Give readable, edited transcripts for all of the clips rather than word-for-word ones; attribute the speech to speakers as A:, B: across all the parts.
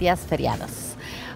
A: días feriados.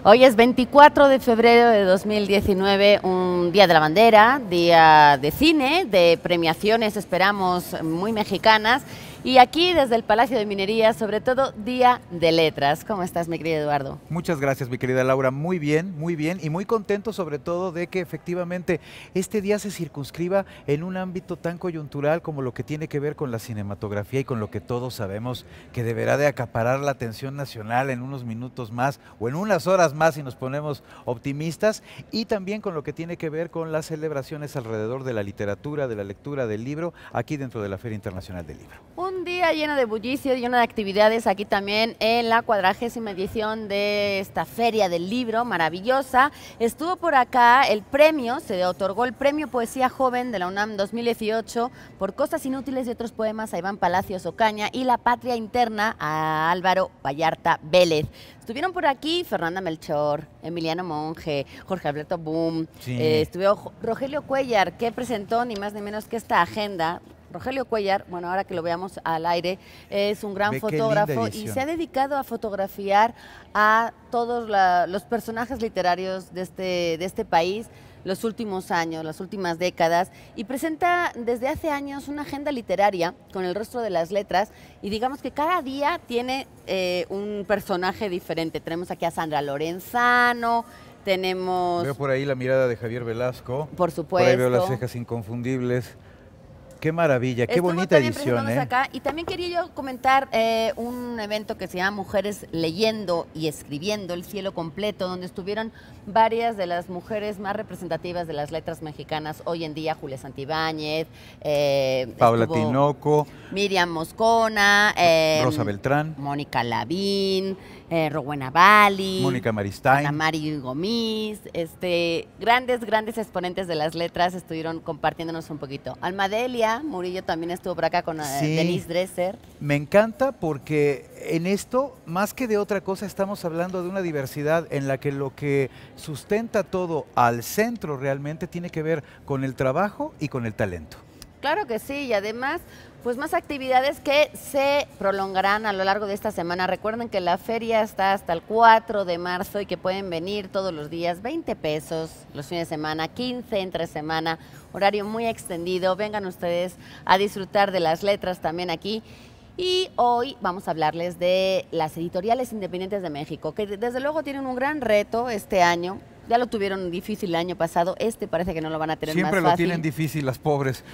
A: Hoy es 24 de febrero de 2019, un Día de la Bandera, día de cine, de premiaciones, esperamos, muy mexicanas. Y aquí, desde el Palacio de Minería, sobre todo, Día de Letras. ¿Cómo estás, mi querido Eduardo?
B: Muchas gracias, mi querida Laura. Muy bien, y muy contento sobre todo de que efectivamente este día se circunscriba en un ámbito tan coyuntural como lo que tiene que ver con la cinematografía y con lo que todos sabemos que deberá de acaparar la atención nacional en unos minutos más o en unas horas más si nos ponemos optimistas, y también con lo que tiene que ver con las celebraciones alrededor de la literatura, de la lectura del libro, aquí dentro de la Feria Internacional del Libro.
A: Un día lleno de bullicio, lleno de actividades aquí también en la 40ª edición de esta Feria del Libro maravillosa. Estuvo por acá el premio, se otorgó el premio Poesía Joven de la UNAM 2018 por Cosas Inútiles y otros poemas a Iván Palacios Ocaña y La Patria Interna a Álvaro Vallarta Vélez. Estuvieron por aquí Fernanda Melchor, Emiliano Monge, Jorge Alberto Boom,
B: Sí.
A: estuvo Rogelio Cuellar, que presentó ni más ni menos que esta agenda. Rogelio Cuellar, bueno, ahora que lo veamos al aire, es un gran fotógrafo y se ha dedicado a fotografiar a todos los personajes literarios de este país, los últimos años, las últimas décadas, y presenta desde hace años una agenda literaria con el rostro de las letras, y digamos que cada día tiene un personaje diferente. Tenemos aquí a Sandra Lorenzano, tenemos...
B: Veo por ahí la mirada de Javier Velasco.
A: Por supuesto.
B: Por ahí veo las cejas inconfundibles. Qué maravilla, qué bonita edición,
A: acá. Y también quería yo comentar un evento que se llama Mujeres Leyendo y Escribiendo, el cielo completo, donde estuvieron varias de las mujeres más representativas de las letras mexicanas hoy en día: Julia Santibáñez,
B: Paula Tinoco,
A: Miriam Moscona,
B: Rosa Beltrán,
A: Mónica Lavín, Rowena Bali,
B: Mónica Maristain,
A: Ana Mari Gomis, grandes exponentes de las letras estuvieron compartiéndonos un poquito. Almadelia Murillo también estuvo por acá con Denise Dresser.
B: Me encanta porque en esto, más que de otra cosa, estamos hablando de una diversidad en la que lo que sustenta todo al centro realmente tiene que ver con el trabajo y con el talento.
A: Claro que sí, y además, pues más actividades que se prolongarán a lo largo de esta semana. Recuerden que la feria está hasta el 4 de marzo y que pueden venir todos los días, 20 pesos los fines de semana, 15 entre semana, horario muy extendido. Vengan ustedes a disfrutar de las letras también aquí. Y hoy vamos a hablarles de las editoriales independientes de México, que desde luego tienen un gran reto este año. Ya lo tuvieron difícil el año pasado, parece que no lo van a tener más fácil.
B: Siempre lo tienen difícil las pobres.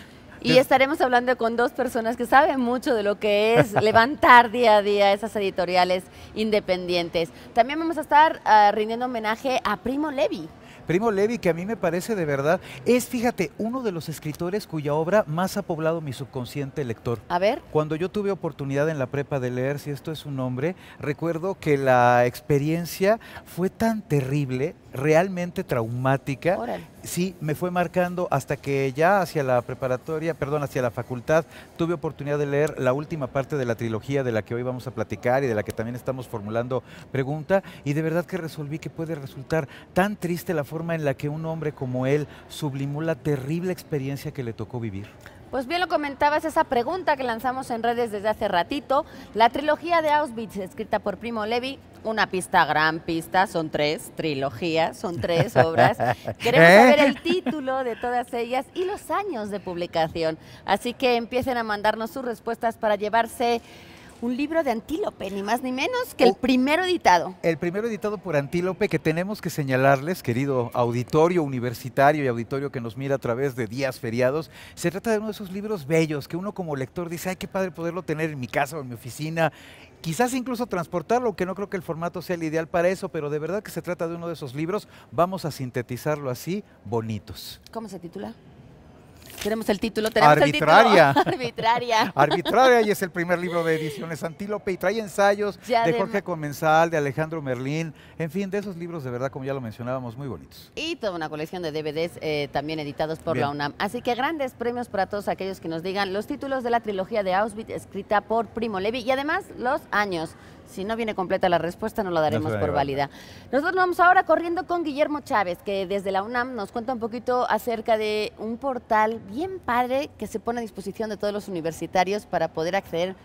A: Y estaremos hablando con dos personas que saben mucho de lo que es levantar día a día esas editoriales independientes. También vamos a estar rindiendo homenaje a Primo Levi.
B: Primo Levi, que a mí me parece de verdad, fíjate, uno de los escritores cuya obra más ha poblado mi subconsciente lector.
A: A ver.
B: Cuando yo tuve oportunidad en la prepa de leer Si esto es un hombre, recuerdo que la experiencia fue tan terrible, realmente traumática.
A: Órale.
B: Sí, me fue marcando hasta que ya hacia la preparatoria, perdón, hacia la facultad, tuve oportunidad de leer la última parte de la trilogía de la que hoy vamos a platicar y de la que también estamos formulando pregunta, y de verdad que resolví que puede resultar tan triste la forma en la que un hombre como él sublimó la terrible experiencia que le tocó vivir.
A: Pues bien lo comentabas, esa pregunta que lanzamos en redes desde hace ratito. La trilogía de Auschwitz, escrita por Primo Levi, una pista, gran pista, son 3 trilogías, son 3 obras. Queremos saber el título de todas ellas y los años de publicación. Así que empiecen a mandarnos sus respuestas para llevarse un libro de Antílope, ni más ni menos que el primero editado.
B: El primero editado por Antílope, que tenemos que señalarles, querido auditorio universitario y auditorio que nos mira a través de días feriados. Se trata de uno de esos libros bellos que uno como lector dice, ay, qué padre poderlo tener en mi casa o en mi oficina, quizás incluso transportarlo, aunque no creo que el formato sea el ideal para eso, pero de verdad que se trata de uno de esos libros, vamos a sintetizarlo así, bonitos.
A: ¿Cómo se titula? Tenemos el título,
B: Arbitraria.
A: El título. Arbitraria.
B: Arbitraria, y es el primer libro de Ediciones Antílope, y trae ensayos de Jorge Comensal, de Alejandro Merlín, en fin, de esos libros de verdad, como ya lo mencionábamos, muy bonitos.
A: Y toda una colección de DVDs también editados por la UNAM. Así que grandes premios para todos aquellos que nos digan los títulos de la trilogía de Auschwitz, escrita por Primo Levi, y además los años. Si no viene completa la respuesta, no la daremos por válida. Nosotros vamos ahora corriendo con Guillermo Chávez, que desde la UNAM nos cuenta un poquito acerca de un portal bien padre que se pone a disposición de todos los universitarios para poder acceder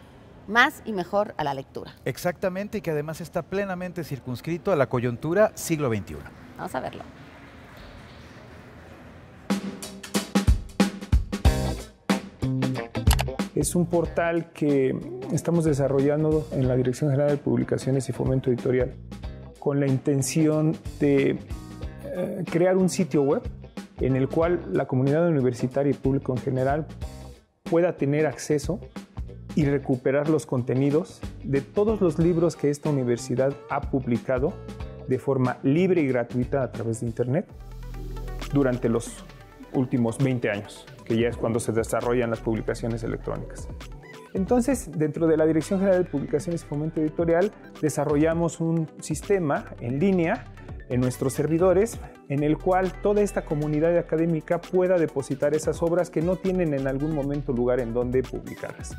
A: más y mejor a la lectura.
B: Exactamente, y que además está plenamente circunscrito a la coyuntura siglo XXI.
A: Vamos a verlo.
C: Es un portal que estamos desarrollando en la Dirección General de Publicaciones y Fomento Editorial con la intención de crear un sitio web en el cual la comunidad universitaria y público en general pueda tener acceso y recuperar los contenidos de todos los libros que esta universidad ha publicado de forma libre y gratuita a través de Internet durante los últimos 20 años, que ya es cuando se desarrollan las publicaciones electrónicas. Entonces, dentro de la Dirección General de Publicaciones y Fomento Editorial, desarrollamos un sistema en línea en nuestros servidores, en el cual toda esta comunidad académica pueda depositar esas obras que no tienen en algún momento lugar en donde publicarlas.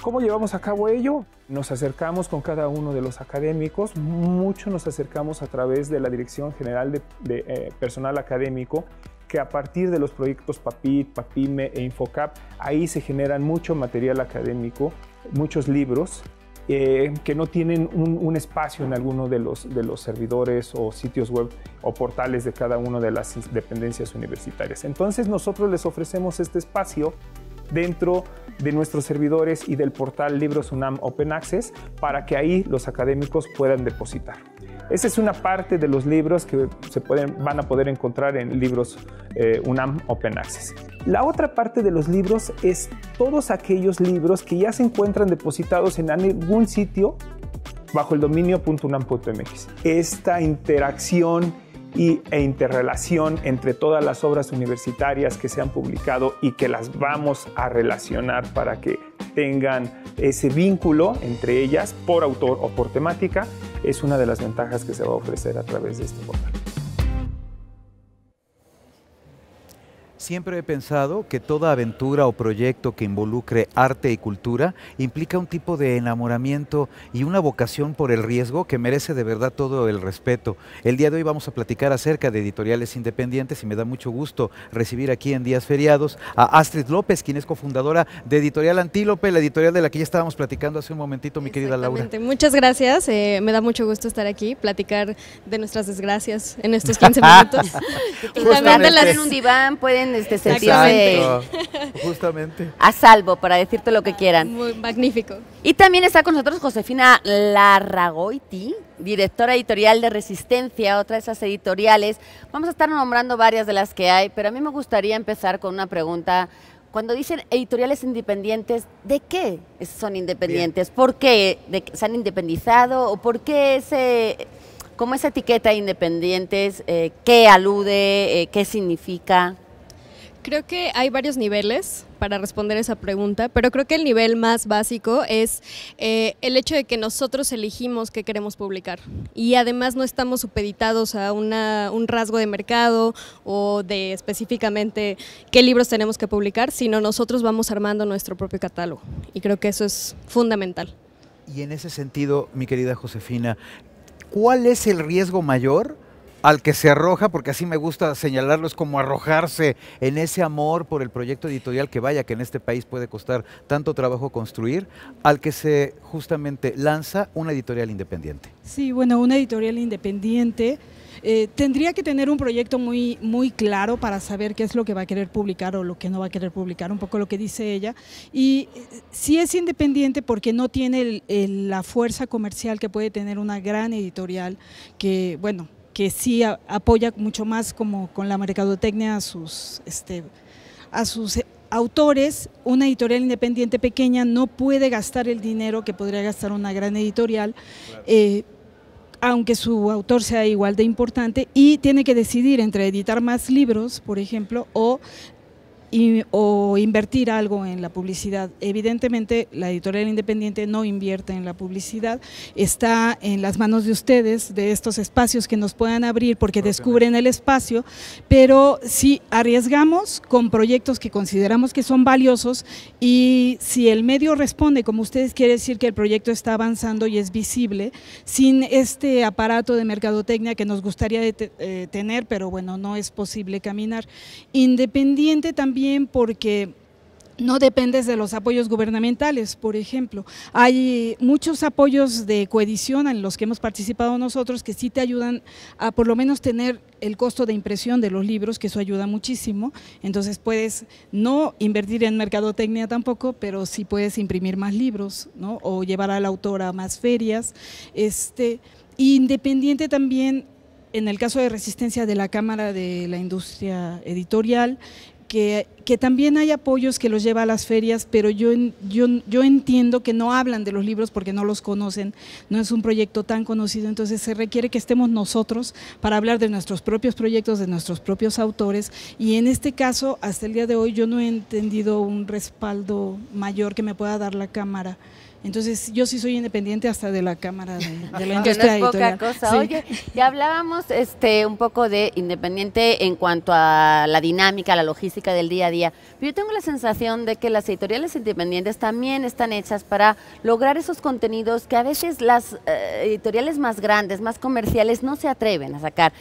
C: ¿Cómo llevamos a cabo ello? Nos acercamos con cada uno de los académicos, mucho nos acercamos a través de la Dirección General de Personal Académico, que a partir de los proyectos PAPIT, PAPIME e Infocap, ahí se generan mucho material académico, muchos libros, que no tienen un espacio en alguno de los servidores o sitios web o portales de cada una de las dependencias universitarias. Entonces nosotros les ofrecemos este espacio dentro de nuestros servidores y del portal Libros UNAM Open Access para que ahí los académicos puedan depositar. Esa es una parte de los libros que van a poder encontrar en Libros UNAM Open Access. La otra parte de los libros es todos aquellos libros que ya se encuentran depositados en algún sitio bajo el dominio .unam.mx. Esta interacción e interrelación entre todas las obras universitarias que se han publicado y que las vamos a relacionar para que tengan ese vínculo entre ellas por autor o por temática es una de las ventajas que se va a ofrecer a través de este portal.
B: Siempre he pensado que toda aventura o proyecto que involucre arte y cultura implica un tipo de enamoramiento y una vocación por el riesgo que merece de verdad todo el respeto. El día de hoy vamos a platicar acerca de editoriales independientes y me da mucho gusto recibir aquí en días feriados a Astrid López, quien es cofundadora de Editorial Antílope, la editorial de la que ya estábamos platicando hace un momentito, mi querida Laura.
D: Muchas gracias, me da mucho gusto estar aquí, platicar de nuestras desgracias en estos 15 minutos.
A: Y también en un diván pueden sentirse
B: justamente
A: a salvo para decirte lo que quieran.
D: Muy magnífico.
A: Y también está con nosotros Josefina Larragoiti, directora editorial de Resistencia, otra de esas editoriales. Vamos a estar nombrando varias de las que hay, pero a mí me gustaría empezar con una pregunta. Cuando dicen editoriales independientes, ¿de qué son independientes? Bien. ¿Por qué se han independizado? ¿O por qué como esa etiqueta independientes? ¿Qué alude? ¿Qué significa?
D: Creo que hay varios niveles para responder esa pregunta, pero creo que el nivel más básico es el hecho de que nosotros elegimos qué queremos publicar y además no estamos supeditados a un rasgo de mercado o de específicamente qué libros tenemos que publicar, sino nosotros vamos armando nuestro propio catálogo y creo que eso es fundamental.
B: Y en ese sentido, mi querida Josefina, ¿cuál es el riesgo mayor al que se arroja, porque así me gusta señalarlo, es como arrojarse en ese amor por el proyecto editorial que vaya que en este país puede costar tanto trabajo construir, al que se justamente lanza una editorial independiente?
E: Sí, bueno, una editorial independiente tendría que tener un proyecto muy claro para saber qué es lo que va a querer publicar o lo que no va a querer publicar, un poco lo que dice ella. Y sí es independiente porque no tiene la fuerza comercial que puede tener una gran editorial que, bueno, que sí apoya mucho más como con la mercadotecnia a sus autores. Una editorial independiente pequeña no puede gastar el dinero que podría gastar una gran editorial, claro. Aunque su autor sea igual de importante, y tiene que decidir entre editar más libros, por ejemplo, o invertir algo en la publicidad. Evidentemente la editorial independiente no invierte en la publicidad, está en las manos de ustedes, de estos espacios que nos puedan abrir porque descubren el espacio, pero sí arriesgamos con proyectos que consideramos que son valiosos y si el medio responde como ustedes, quiere decir que el proyecto está avanzando y es visible, sin este aparato de mercadotecnia que nos gustaría tener, pero bueno, no es posible caminar. Independiente también porque no dependes de los apoyos gubernamentales, por ejemplo. Hay muchos apoyos de coedición en los que hemos participado nosotros que sí te ayudan a por lo menos tener el costo de impresión de los libros, que eso ayuda muchísimo. Entonces puedes no invertir en mercadotecnia tampoco, pero sí puedes imprimir más libros, ¿no? O llevar al autor a más ferias. Independiente también, en el caso de Resistencia, de la Cámara de la Industria Editorial, que también hay apoyos que los lleva a las ferias, pero yo entiendo que no hablan de los libros porque no los conocen, no es un proyecto tan conocido, entonces se requiere que estemos nosotros para hablar de nuestros propios proyectos, de nuestros propios autores, y en este caso, hasta el día de hoy, yo no he entendido un respaldo mayor que me pueda dar la Cámara. Entonces, yo sí soy independiente hasta de la Cámara de la Industria Editorial.
A: Poca cosa.
E: Sí.
A: Oye, ya hablábamos un poco de independiente en cuanto a la dinámica, la logística del día a día, pero yo tengo la sensación de que las editoriales independientes también están hechas para lograr esos contenidos que a veces las editoriales más grandes, más comerciales, no se atreven a sacar.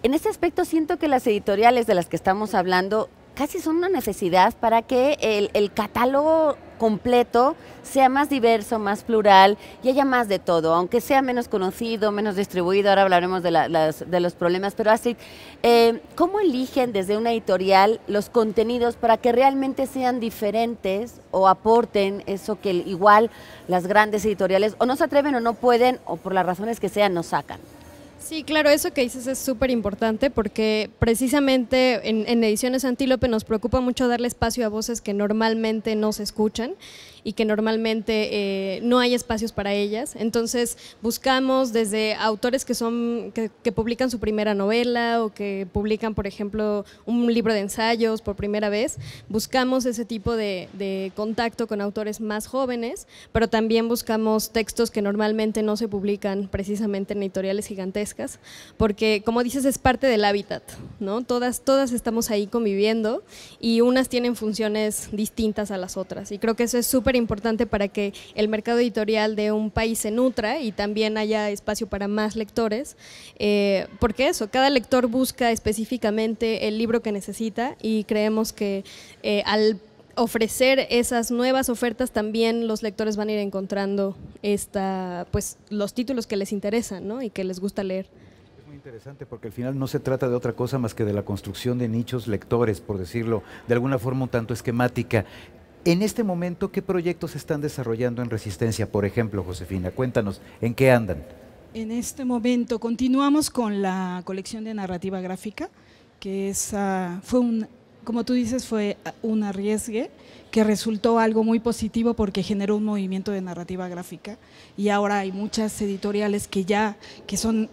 A: En este aspecto siento que las editoriales de las que estamos hablando casi son una necesidad para que el catálogo completo sea más diverso, más plural y haya más de todo, aunque sea menos conocido, menos distribuido. Ahora hablaremos de los problemas, pero Astrid, ¿cómo eligen desde una editorial los contenidos para que realmente sean diferentes o aporten eso que igual las grandes editoriales o no se atreven o no pueden o por las razones que sean no sacan?
D: Sí, claro, eso que dices es súper importante porque precisamente en Ediciones Antílope nos preocupa mucho darle espacio a voces que normalmente no se escuchan y que normalmente no hay espacios para ellas. Entonces buscamos desde autores que publican su primera novela o que publican, por ejemplo, un libro de ensayos por primera vez. Buscamos ese tipo de contacto con autores más jóvenes, pero también buscamos textos que normalmente no se publican precisamente en editoriales gigantescas, porque como dices es parte del hábitat, ¿no? Todas estamos ahí conviviendo y unas tienen funciones distintas a las otras y creo que eso es súper importante para que el mercado editorial de un país se nutra y también haya espacio para más lectores, porque cada lector busca específicamente el libro que necesita y creemos que al ofrecer esas nuevas ofertas también los lectores van a ir encontrando pues los títulos que les interesan, ¿no? Y que les gusta leer.
B: Es muy interesante porque al final no se trata de otra cosa más que de la construcción de nichos lectores, por decirlo de alguna forma un tanto esquemática. En este momento, ¿qué proyectos se están desarrollando en Resistencia? Por ejemplo, Josefina, cuéntanos, ¿en qué andan?
E: En este momento continuamos con la colección de narrativa gráfica, que como tú dices, fue un arriesgue que resultó algo muy positivo porque generó un movimiento de narrativa gráfica y ahora hay muchas editoriales que son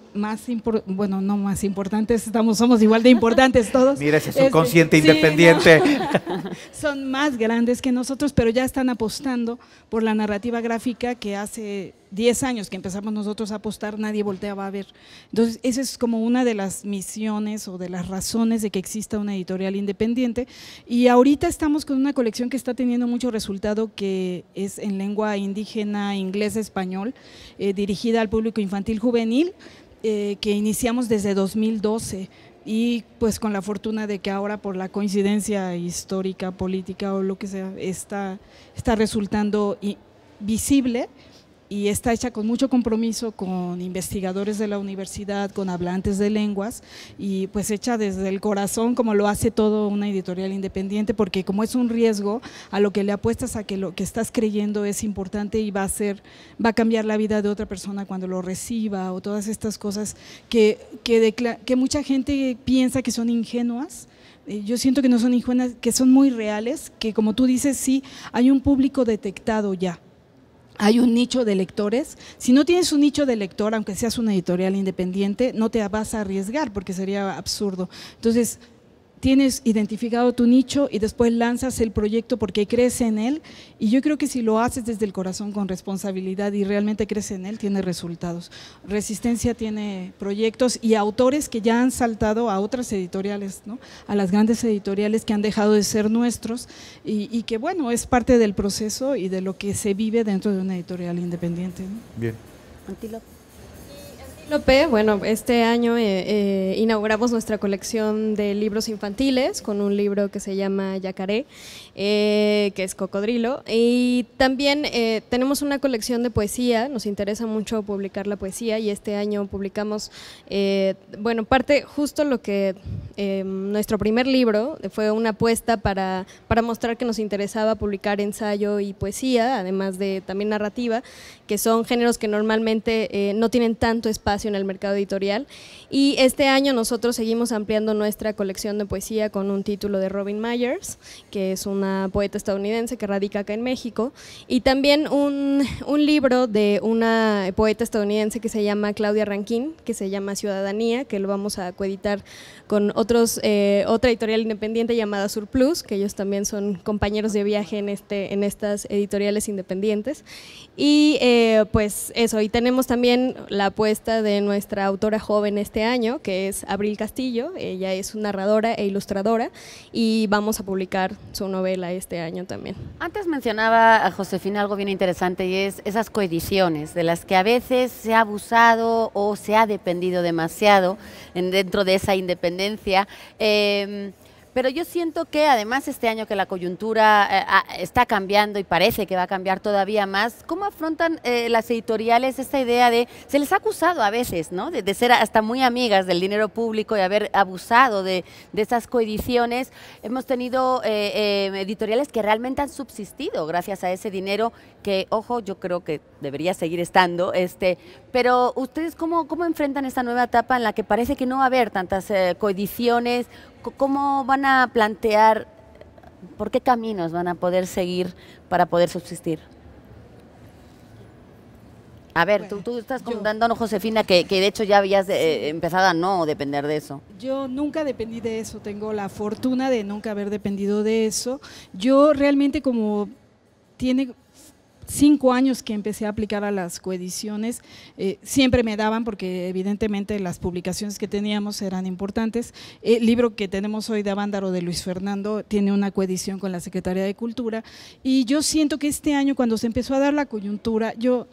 E: bueno, no más importantes, somos igual de importantes todos.
B: Mira, ese subconsciente independiente.
E: Sí, no. Son más grandes que nosotros, pero ya están apostando por la narrativa gráfica que hace 10 años que empezamos nosotros a apostar, nadie volteaba a ver. Entonces, esa es como una de las misiones o de las razones de que exista una editorial independiente y ahorita estamos con una colección que está teniendo mucho resultado que es en lengua indígena, inglés, español, dirigida al público infantil juvenil, que iniciamos desde 2012 y pues con la fortuna de que ahora por la coincidencia histórica, política o lo que sea, está resultando visible y está hecha con mucho compromiso con investigadores de la universidad, con hablantes de lenguas y pues hecha desde el corazón como lo hace todo una editorial independiente, porque como es un riesgo, a lo que le apuestas a que lo que estás creyendo es importante y va a cambiar la vida de otra persona cuando lo reciba o todas estas cosas que mucha gente piensa que son ingenuas. Yo siento que no son ingenuas, que son muy reales, que como tú dices, sí, hay un público detectado ya. Hay un nicho de lectores. Si no tienes un nicho de lector, aunque seas una editorial independiente, no te vas a arriesgar porque sería absurdo. Entonces, tienes identificado tu nicho y después lanzas el proyecto porque crees en él y yo creo que si lo haces desde el corazón con responsabilidad y realmente crees en él, tiene resultados. Resistencia tiene proyectos y autores que ya han saltado a otras editoriales, ¿no? A las grandes editoriales que han dejado de ser nuestros y que bueno, es parte del proceso y de lo que se vive dentro de una editorial independiente, ¿no?
B: Bien.
A: Antílope.
D: Lope, bueno, este año inauguramos nuestra colección de libros infantiles con un libro que se llama Yacaré, que es Cocodrilo, y también tenemos una colección de poesía. Nos interesa mucho publicar la poesía y este año publicamos, bueno, parte justo lo que nuestro primer libro fue una apuesta para mostrar que nos interesaba publicar ensayo y poesía, además de también narrativa, que son géneros que normalmente no tienen tanto espacio en el mercado editorial, y este año nosotros seguimos ampliando nuestra colección de poesía con un título de Robin Myers, que es una poeta estadounidense que radica acá en México, y también un libro de una poeta estadounidense que se llama Claudia Rankine, que se llama Ciudadanía, que lo vamos a coeditar con otra editorial independiente llamada Surplus, que ellos también son compañeros de viaje en estas editoriales independientes. Y pues eso, y tenemos también la apuesta de nuestra autora joven este año, que es Abril Castillo. Ella es narradora e ilustradora y vamos a publicar su novela este año también.
A: Antes mencionaba a Josefina algo bien interesante, y es esas coediciones de las que a veces se ha abusado o se ha dependido demasiado dentro de esa independencia. Pero yo siento que además este año que la coyuntura está cambiando y parece que va a cambiar todavía más, ¿cómo afrontan las editoriales esta idea de, se les ha acusado a veces, ¿no?, de ser hasta muy amigas del dinero público y haber abusado de esas coediciones? Hemos tenido editoriales que realmente han subsistido gracias a ese dinero que, ojo, yo creo que debería seguir estando, pero ustedes ¿cómo enfrentan esta nueva etapa en la que parece que no va a haber tantas coediciones? ¿Cómo van a plantear, por qué caminos van a poder seguir para poder subsistir? A ver, bueno, tú estás contándonos, Josefina, que de hecho ya habías empezado a no depender de eso.
E: Yo nunca dependí de eso, tengo la fortuna de nunca haber dependido de eso. Yo realmente, como tiene 5 años que empecé a aplicar a las coediciones, siempre me daban, porque evidentemente las publicaciones que teníamos eran importantes. El libro que tenemos hoy de Avándaro, de Luis Fernando, tiene una coedición con la Secretaría de Cultura, y yo siento que este año, cuando se empezó a dar la coyuntura, yo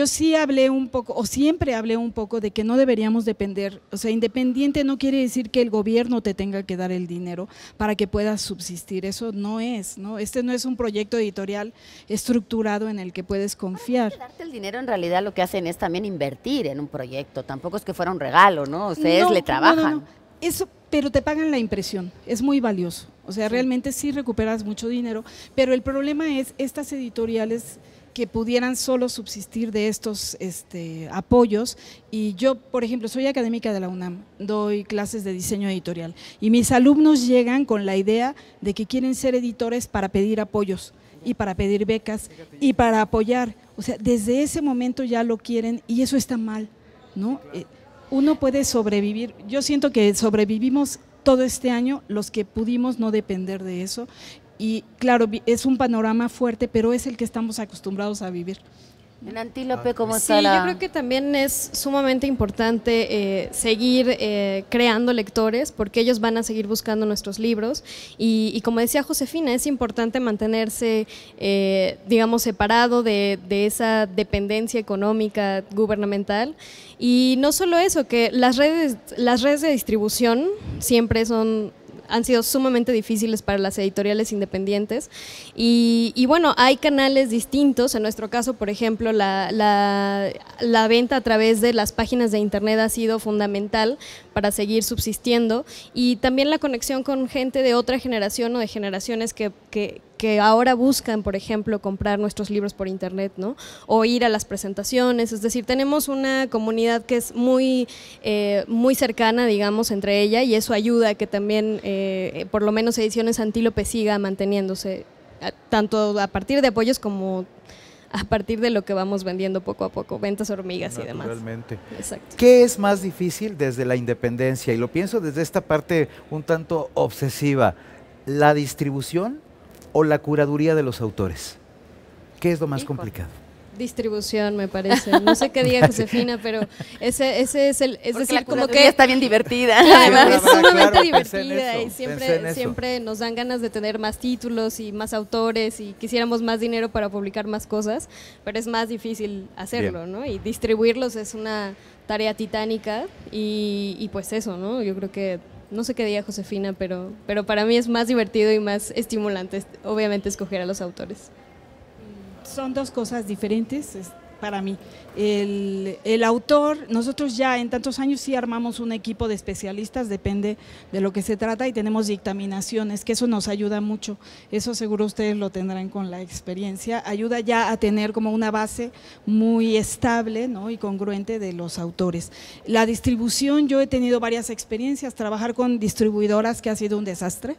E: sí hablé un poco, o siempre hablé un poco, de que no deberíamos depender. O sea, independiente no quiere decir que el gobierno te tenga que dar el dinero para que puedas subsistir. Eso no es, ¿no? Este no es un proyecto editorial estructurado en el que puedes confiar.
A: Darte el dinero, en realidad lo que hacen es también invertir en un proyecto, tampoco es que fuera un regalo, ¿no? Ustedes le trabajan.
E: No. Eso, pero te pagan la impresión, es muy valioso. O sea, realmente sí recuperas mucho dinero, pero el problema es estas editoriales que pudieran solo subsistir de estos apoyos. Y yo, por ejemplo, soy académica de la UNAM, doy clases de diseño editorial, y mis alumnos llegan con la idea de que quieren ser editores para pedir apoyos y para pedir becas y para apoyar. O sea, desde ese momento ya lo quieren, y eso está mal, ¿no? Uno puede sobrevivir. Yo siento que sobrevivimos todo este año los que pudimos no depender de eso, y claro, es un panorama fuerte, pero es el que estamos acostumbrados a vivir.
A: En Antílope, ¿cómo está
D: Sí, yo creo que también es sumamente importante seguir creando lectores, porque ellos van a seguir buscando nuestros libros, y como decía Josefina, es importante mantenerse, digamos, separado de esa dependencia económica gubernamental. Y no solo eso, que las redes de distribución siempre han sido sumamente difíciles para las editoriales independientes, y bueno, hay canales distintos. En nuestro caso, por ejemplo, la venta a través de las páginas de internet ha sido fundamental para seguir subsistiendo, y también la conexión con gente de otra generación o de generaciones que ahora buscan, por ejemplo, comprar nuestros libros por internet, ¿no? O ir a las presentaciones. Es decir, tenemos una comunidad que es muy cercana, digamos, entre ella, y eso ayuda a que también, por lo menos, Ediciones Antílope siga manteniéndose, tanto a partir de apoyos como a partir de lo que vamos vendiendo poco a poco, ventas hormigas y demás.
B: Naturalmente.
D: Exacto.
B: ¿Qué es más difícil desde la independencia? Y lo pienso desde esta parte un tanto obsesiva, ¿la distribución o la curaduría de los autores? ¿Qué es lo más complicado?
D: Distribución, me parece. No sé qué diga Josefina, pero ese es el... Es decir, como que...
A: está bien divertida.
D: Claro, es sumamente divertida y siempre nos dan ganas de tener más títulos y más autores y quisiéramos más dinero para publicar más cosas, pero es más difícil hacerlo, ¿no? Y distribuirlos es una tarea titánica y pues eso, ¿no? Yo creo que... No sé qué diga Josefina, pero para mí es más divertido y más estimulante, obviamente, escoger a los autores.
E: Son dos cosas diferentes para mí. El autor, nosotros ya en tantos años sí armamos un equipo de especialistas, depende de lo que se trata, y tenemos dictaminaciones, que eso nos ayuda mucho. Eso seguro ustedes lo tendrán con la experiencia. Ayuda ya a tener como una base muy estable, ¿no? Y congruente de los autores. La distribución, yo he tenido varias experiencias, trabajar con distribuidoras que ha sido un desastre,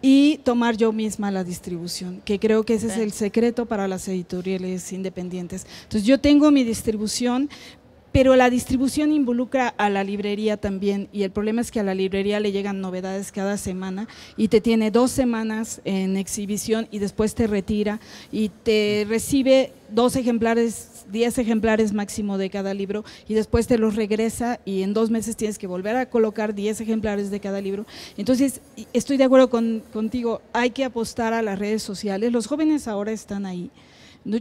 E: y tomar yo misma la distribución, que creo que ese es el secreto para las editoriales independientes. Entonces yo tengo mi distribución, pero la distribución involucra a la librería también, y el problema es que a la librería le llegan novedades cada semana y te tiene 2 semanas en exhibición y después te retira y te recibe 2 ejemplares, 10 ejemplares máximo de cada libro, y después te los regresa y en 2 meses tienes que volver a colocar 10 ejemplares de cada libro. Entonces estoy de acuerdo contigo, hay que apostar a las redes sociales, los jóvenes ahora están ahí.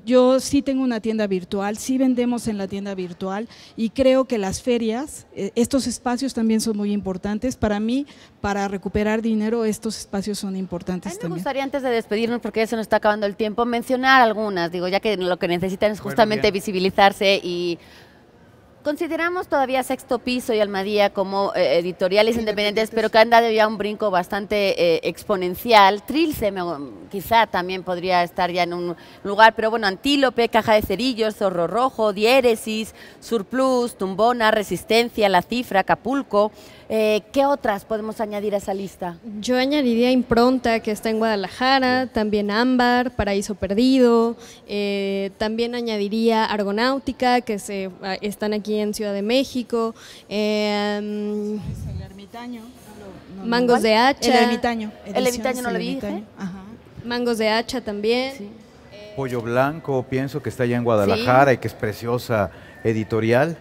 E: Yo sí tengo una tienda virtual, sí vendemos en la tienda virtual, y creo que las ferias, estos espacios también son muy importantes. Para mí, para recuperar dinero, estos espacios son importantes también. Me gustaría,
A: antes de despedirnos, porque ya se nos está acabando el tiempo, mencionar algunas, digo, ya que lo que necesitan es justamente visibilizarse, y consideramos todavía Sexto Piso y Almadía como editoriales independientes, pero que han dado ya un brinco bastante exponencial. Trilce quizá también podría estar ya en un lugar, pero bueno, Antílope, Caja de Cerillos, Zorro Rojo, Diéresis, Surplus, Tumbona, Resistencia, La Cifra, Acapulco. ¿Qué otras podemos añadir a esa lista?
D: Yo añadiría Impronta, que está en Guadalajara, también Ámbar, Paraíso Perdido, también añadiría Argonáutica, que están aquí en Ciudad de México,
E: el Ermitaño,
D: Mangos de Hacha.
E: El Ermitaño.
A: El Ermitaño no lo dije.
D: Mangos de Hacha también.
B: Sí. Pollo Blanco, pienso que está allá en Guadalajara, y que es preciosa editorial.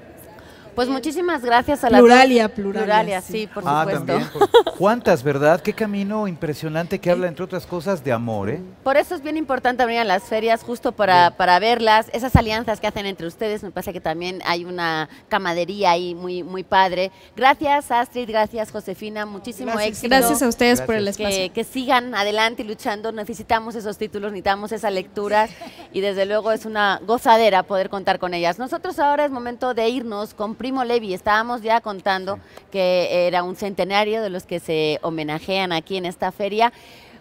A: Pues muchísimas gracias a la
E: Pluralia,
A: sí, por supuesto.
B: También. ¿Cuántas, verdad? Qué camino impresionante que habla, entre otras cosas, de amor, ¿eh?
A: Por eso es bien importante venir a las ferias, justo para verlas, esas alianzas que hacen entre ustedes. Me parece que también hay una camadería ahí muy, muy padre. Gracias, Astrid, gracias, Josefina, muchísimo éxito.
D: Gracias a ustedes por el espacio.
A: Que sigan adelante y luchando, necesitamos esos títulos, necesitamos esa lectura, y desde luego es una gozadera poder contar con ellas. Nosotros ahora es momento de irnos con Primo Levi. Estábamos ya contando que era un centenario de los que se homenajean aquí en esta feria.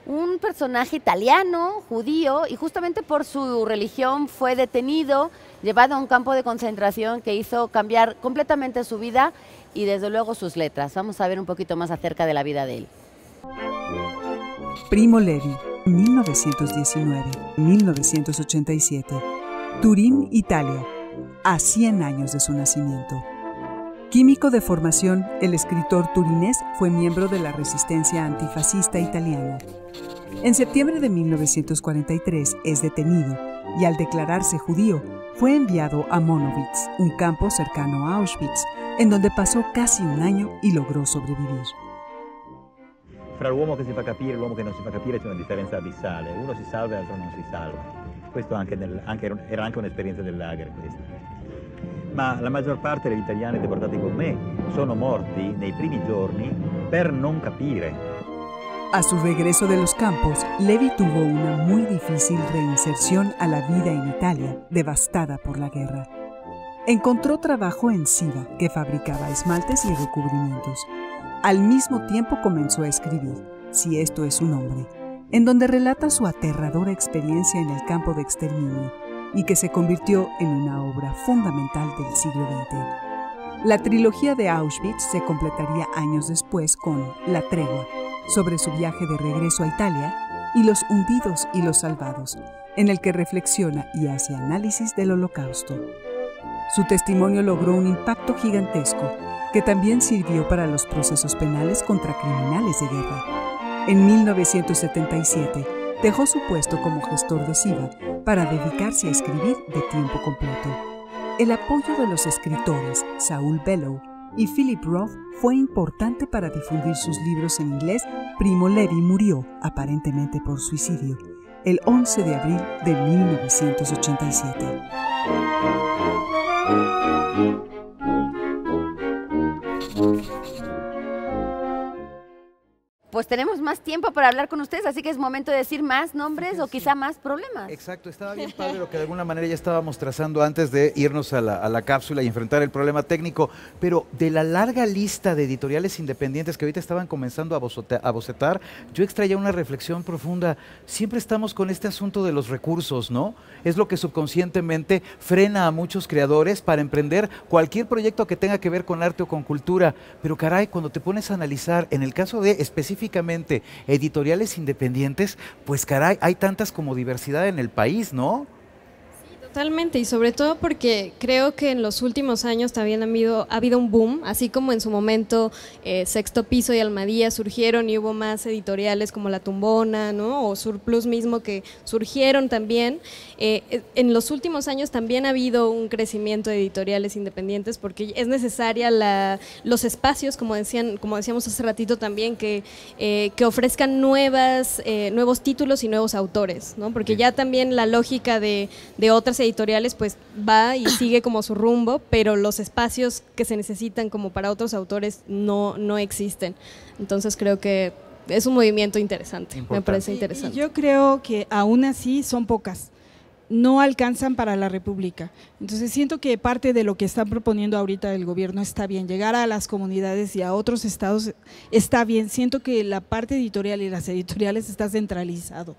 A: Un personaje italiano, judío, y justamente por su religión fue detenido, llevado a un campo de concentración que hizo cambiar completamente su vida y desde luego sus letras. Vamos a ver un poquito más acerca de la vida de él.
F: Primo Levi, 1919-1987, Turín, Italia, a 100 años de su nacimiento. Químico de formación, el escritor turinés fue miembro de la resistencia antifascista italiana. En septiembre de 1943 es detenido y al declararse judío fue enviado a Monowitz, un campo cercano a Auschwitz, en donde pasó casi un año y logró sobrevivir.
G: Fra l'uomo che si fa capire e l'uomo che non si fa capire c'è una differenza abissale. Uno si salva e l'altro non si salva. Questo era anche un'esperienza del lager questa. Ma la maggior parte degli italiani deportati con me sono morti nei primi giorni per non capire.
F: A su regreso de los campos, Levi tuvo una muy difícil reinserción a la vida en Italia, devastada por la guerra. Encontró trabajo en Siva, que fabricaba esmaltes y recubrimientos. Al mismo tiempo comenzó a escribir, Si esto es un hombre, en donde relata su aterradora experiencia en el campo de exterminio, y que se convirtió en una obra fundamental del siglo XX. La trilogía de Auschwitz se completaría años después con La Tregua, sobre su viaje de regreso a Italia, y Los hundidos y los salvados, en el que reflexiona y hace análisis del Holocausto. Su testimonio logró un impacto gigantesco, que también sirvió para los procesos penales contra criminales de guerra. En 1977, dejó su puesto como gestor de Siva para dedicarse a escribir de tiempo completo. El apoyo de los escritores Saul Bellow y Philip Roth fue importante para difundir sus libros en inglés. Primo Levi murió, aparentemente por suicidio, el 11 de abril de 1987.
A: Pues tenemos más tiempo para hablar con ustedes, así que es momento de decir más nombres o quizá más problemas.
B: Exacto, estaba bien padre lo que de alguna manera ya estábamos trazando antes de irnos a la cápsula y enfrentar el problema técnico, pero de la larga lista de editoriales independientes que ahorita estaban comenzando a bocetar, yo extraía una reflexión profunda. Siempre estamos con este asunto de los recursos, ¿no? Es lo que subconscientemente frena a muchos creadores para emprender cualquier proyecto que tenga que ver con arte o con cultura, pero caray, cuando te pones a analizar, en el caso de específicamente editoriales independientes, pues caray, hay tantas como diversidad en el país, ¿no?
D: Totalmente, y sobre todo porque creo que en los últimos años también ha habido un boom, así como en su momento Sexto Piso y Almadía surgieron y hubo más editoriales como La Tumbona, ¿no? O Surplus mismo que surgieron también. En los últimos años también ha habido un crecimiento de editoriales independientes porque es necesaria los espacios, como decíamos hace ratito también, que ofrezcan nuevos títulos y nuevos autores, ¿no? Porque ya también la lógica de otras editoriales pues va y sigue como su rumbo, pero los espacios que se necesitan como para otros autores no existen. Entonces creo que es un movimiento interesante, me parece interesante.
E: Y yo creo que aún así son pocas, no alcanzan para la República. Entonces siento que parte de lo que está proponiendo ahorita el gobierno está bien, llegar a las comunidades y a otros estados está bien. Siento que la parte editorial y las editoriales está centralizado,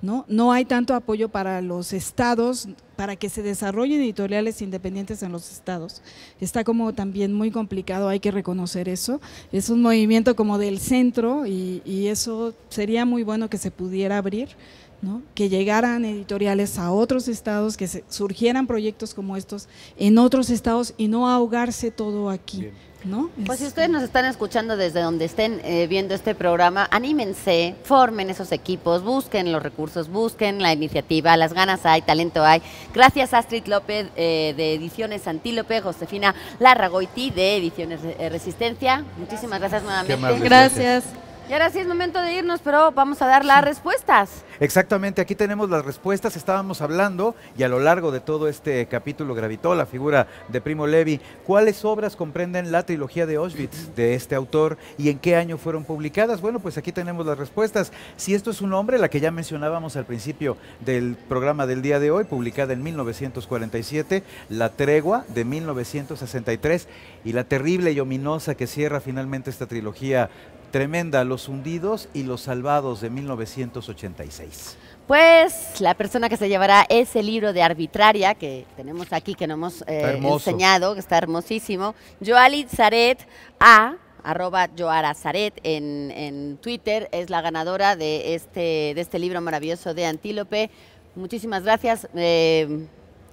E: ¿no? No hay tanto apoyo para los estados, para que se desarrollen editoriales independientes en los estados. Está como también muy complicado, hay que reconocer eso. Es un movimiento como del centro y eso sería muy bueno que se pudiera abrir, ¿no? Que llegaran editoriales a otros estados, que surgieran proyectos como estos en otros estados y no ahogarse todo aquí. Bien. ¿No?
A: Pues si ustedes nos están escuchando desde donde estén viendo este programa, anímense, formen esos equipos, busquen los recursos, busquen la iniciativa, las ganas hay, talento hay. Gracias Astrid López de Ediciones Antílope, Josefina Larragoiti de Ediciones Resistencia. Muchísimas gracias nuevamente.
D: Gracias.
A: Y ahora sí es momento de irnos, pero vamos a dar las respuestas.
B: Exactamente, aquí tenemos las respuestas. Estábamos hablando, y a lo largo de todo este capítulo gravitó la figura de Primo Levi. ¿Cuáles obras comprenden la trilogía de Auschwitz de este autor y en qué año fueron publicadas? Bueno, pues aquí tenemos las respuestas. Si esto es un nombre, la que ya mencionábamos al principio del programa del día de hoy, publicada en 1947, La Tregua de 1963 y la terrible y ominosa que cierra finalmente esta trilogía tremenda, Los Hundidos y Los Salvados de 1986.
A: Pues la persona que se llevará ese libro de Arbitraria que tenemos aquí, que nos hemos enseñado, que está hermosísimo, Joali Zaret @Joara Zaret en Twitter, es la ganadora de este libro maravilloso de Antílope. Muchísimas gracias.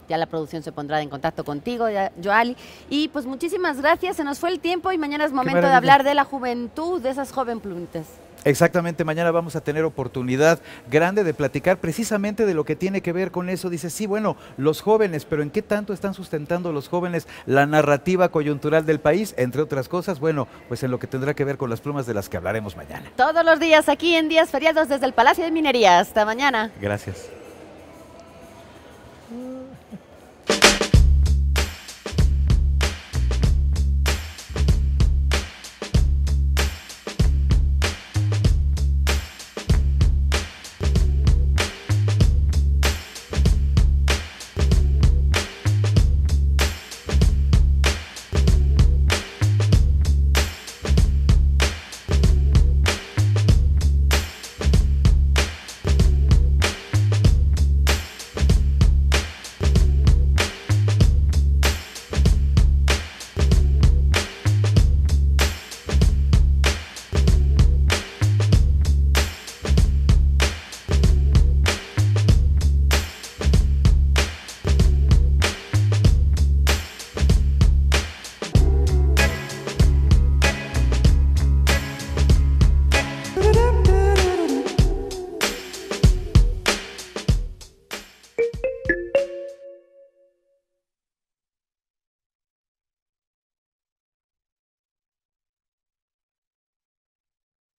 A: Ya la producción se pondrá en contacto contigo, Joali. Y pues muchísimas gracias, se nos fue el tiempo y mañana es momento de hablar de la juventud, de esas joven plumitas.
B: Exactamente, mañana vamos a tener oportunidad grande de platicar precisamente de lo que tiene que ver con eso. Dice, sí, bueno, los jóvenes, pero ¿en qué tanto están sustentando los jóvenes la narrativa coyuntural del país? Entre otras cosas, bueno, pues en lo que tendrá que ver con las plumas de las que hablaremos mañana.
A: Todos los días aquí en Días Feriados desde el Palacio de Minería. Hasta mañana.
B: Gracias.